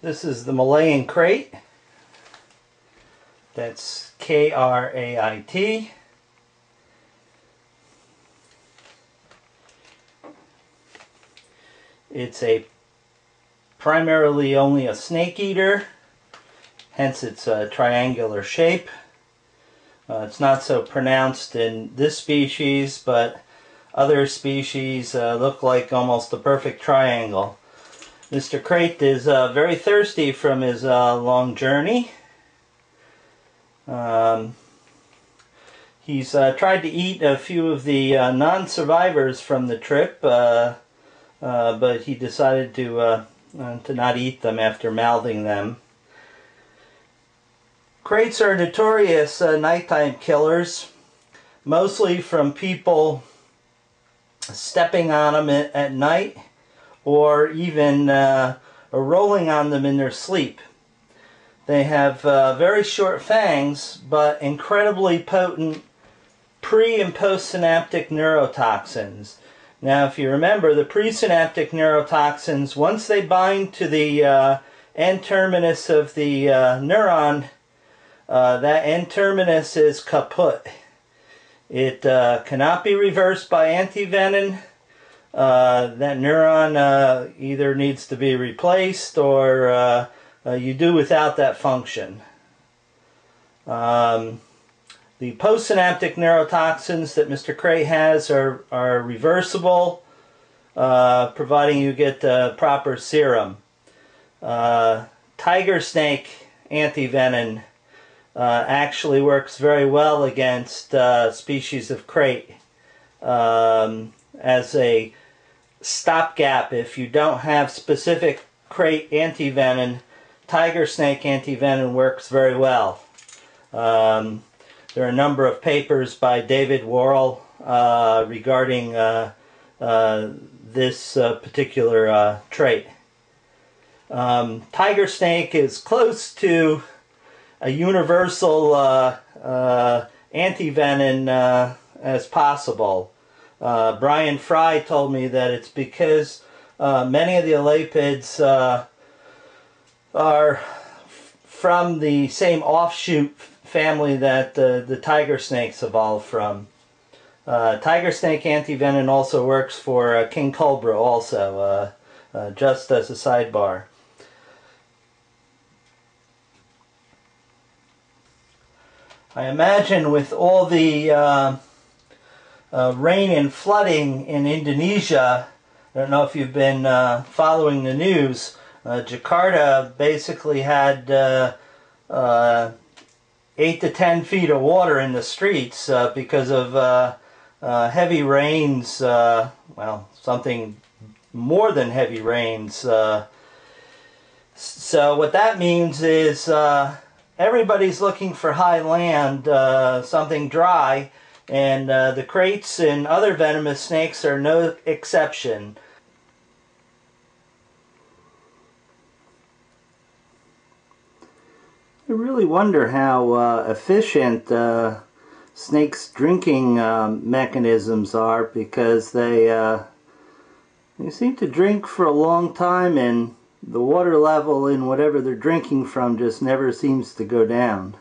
This is the Malayan krait. That's Krait. It's primarily only a snake eater, hence its triangular shape. It's not so pronounced in this species, but other species look like almost a perfect triangle. Mr. Krait is very thirsty from his long journey. He's tried to eat a few of the non-survivors from the trip, but he decided to not eat them after mouthing them. Kraits are notorious nighttime killers, mostly from people stepping on them at night, or even rolling on them in their sleep. They have very short fangs, but incredibly potent pre- and postsynaptic neurotoxins. Now, if you remember, the presynaptic neurotoxins, once they bind to the end terminus of the neuron, that end terminus is kaput. It cannot be reversed by antivenin. That neuron either needs to be replaced or you do without that function. The postsynaptic neurotoxins that Mr. Krait has are reversible, providing you get the proper serum. Tiger snake antivenin actually works very well against species of krait as a stopgap. If you don't have specific krait antivenin, tiger snake antivenin works very well. There are a number of papers by David Worrell regarding this particular trait. Tiger snake is close to a universal antivenin as possible. Brian Fry told me that it's because many of the elapids are from the same offshoot family that the tiger snakes evolved from. Tiger snake antivenin also works for king cobra also, just as a sidebar. I imagine with all the rain and flooding in Indonesia, I don't know if you've been following the news, Jakarta basically had 8 to 10 feet of water in the streets because of heavy rains, well, something more than heavy rains. So what that means is everybody's looking for high land, something dry, and the kraits and other venomous snakes are no exception. I really wonder how efficient snakes' drinking mechanisms are, because they seem to drink for a long time, and the water level in whatever they're drinking from just never seems to go down.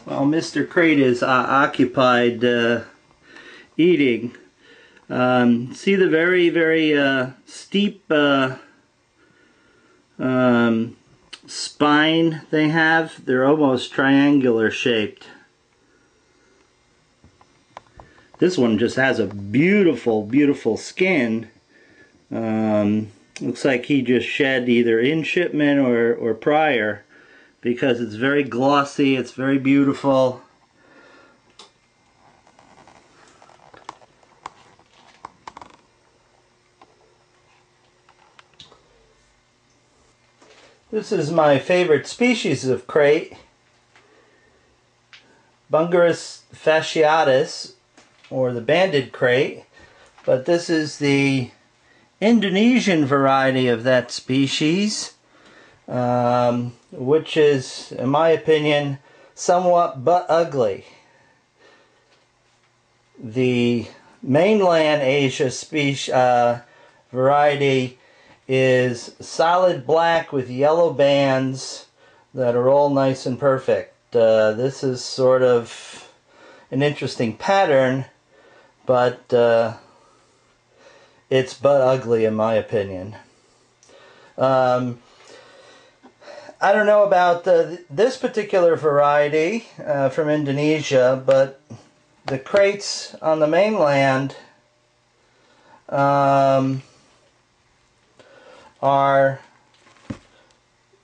While Mr. Krait is occupied eating, see the very, very steep spine they have? They're almost triangular shaped. This one just has a beautiful, beautiful skin. Looks like he just shed either in shipment or prior, because it's very glossy, it's very beautiful. This is my favorite species of krait, Bungarus fasciatus, or the banded krait, but this is the Indonesian variety of that species, which is, in my opinion, somewhat but ugly. The mainland Asia variety is solid black with yellow bands that are all nice and perfect. This is sort of an interesting pattern, but it's but ugly in my opinion. I don't know about this particular variety from Indonesia, but the Kraits on the mainland are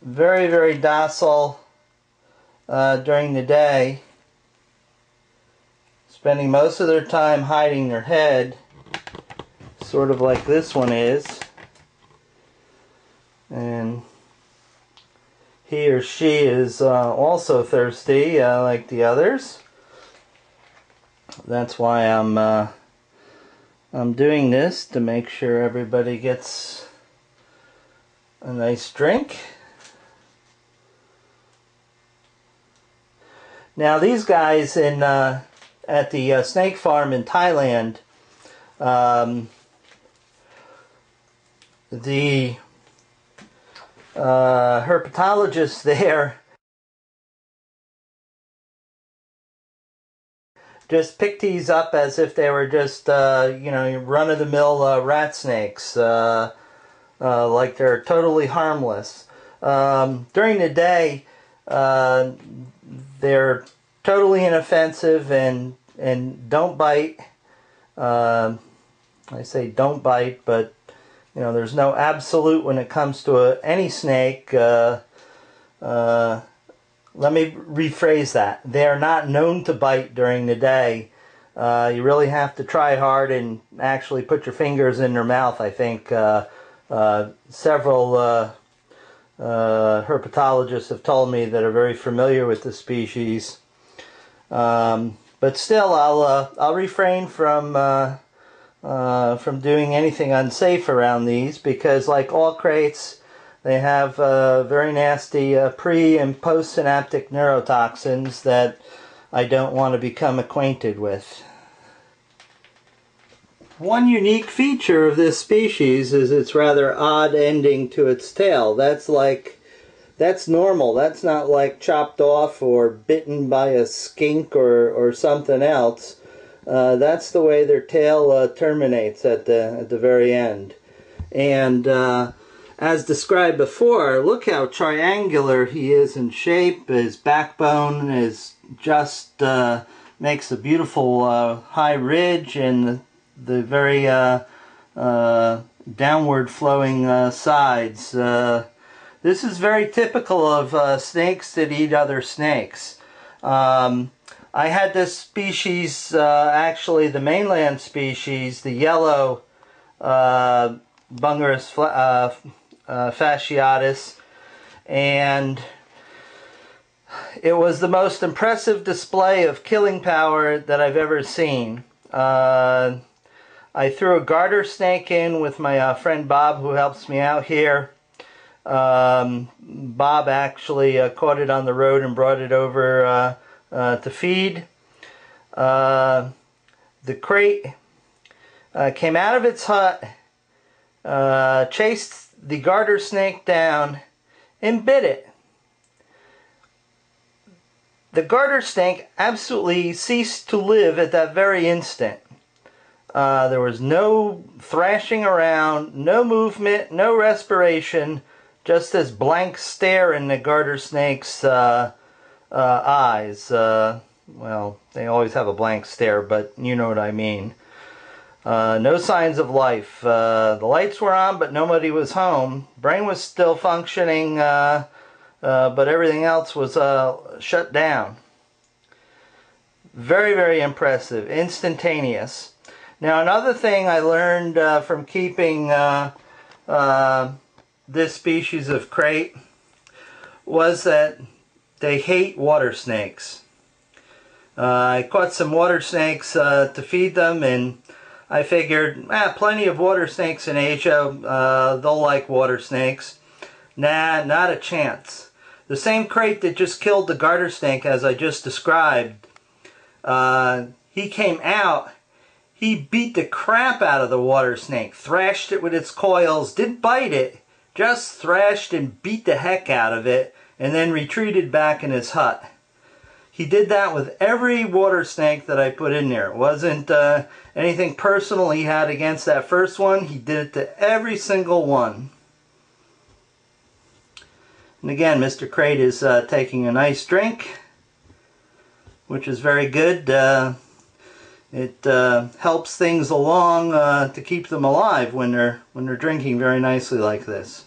very, very docile during the day, spending most of their time hiding their head, sort of like this one is. And he or she is also thirsty like the others. That's why I'm doing this, to make sure everybody gets a nice drink. Now these guys in at the snake farm in Thailand, the herpetologist there just picked these up as if they were just, you know, run-of-the-mill rat snakes, like they're totally harmless. During the day, they're totally inoffensive and don't bite. I say don't bite, but you know, there's no absolute when it comes to any snake. Let me rephrase that. They are not known to bite during the day. You really have to try hard and actually put your fingers in their mouth. I think several herpetologists have told me that are very familiar with the species. But still, I'll refrain from doing anything unsafe around these, because like all Kraits, they have very nasty pre- and post-synaptic neurotoxins that I don't want to become acquainted with. One unique feature of this species is its rather odd ending to its tail. That's normal. That's not like chopped off or bitten by a skink or something else. That's the way their tail terminates at the very end. And as described before, look how triangular he is in shape. His backbone is just makes a beautiful high ridge, and the very downward flowing sides. This is very typical of snakes that eat other snakes. I had this species, actually the mainland species, the yellow Bungarus fasciatus, and it was the most impressive display of killing power that I've ever seen. I threw a garter snake in with my friend Bob, who helps me out here. Bob actually caught it on the road and brought it over to feed. The Krait came out of its hut, chased the garter snake down, and bit it. The garter snake absolutely ceased to live at that very instant. There was no thrashing around, no movement, no respiration, just this blank stare in the garter snake's eyes. Well, they always have a blank stare, but you know what I mean. No signs of life. The lights were on, but nobody was home. Brain was still functioning, but everything else was shut down. Very, very impressive. Instantaneous. Now, another thing I learned from keeping this species of Krait was that they hate water snakes. I caught some water snakes to feed them, and I figured, plenty of water snakes in Asia, they'll like water snakes. Nah, not a chance. The same crate that just killed the garter snake as I just described, he came out, he beat the crap out of the water snake, thrashed it with its coils, didn't bite it, just thrashed and beat the heck out of it, and then retreated back in his hut. He did that with every water snake that I put in there. It wasn't anything personal he had against that first one. He did it to every single one. And again, Mr. Krait is taking a nice drink, which is very good. It helps things along to keep them alive when they're drinking very nicely like this.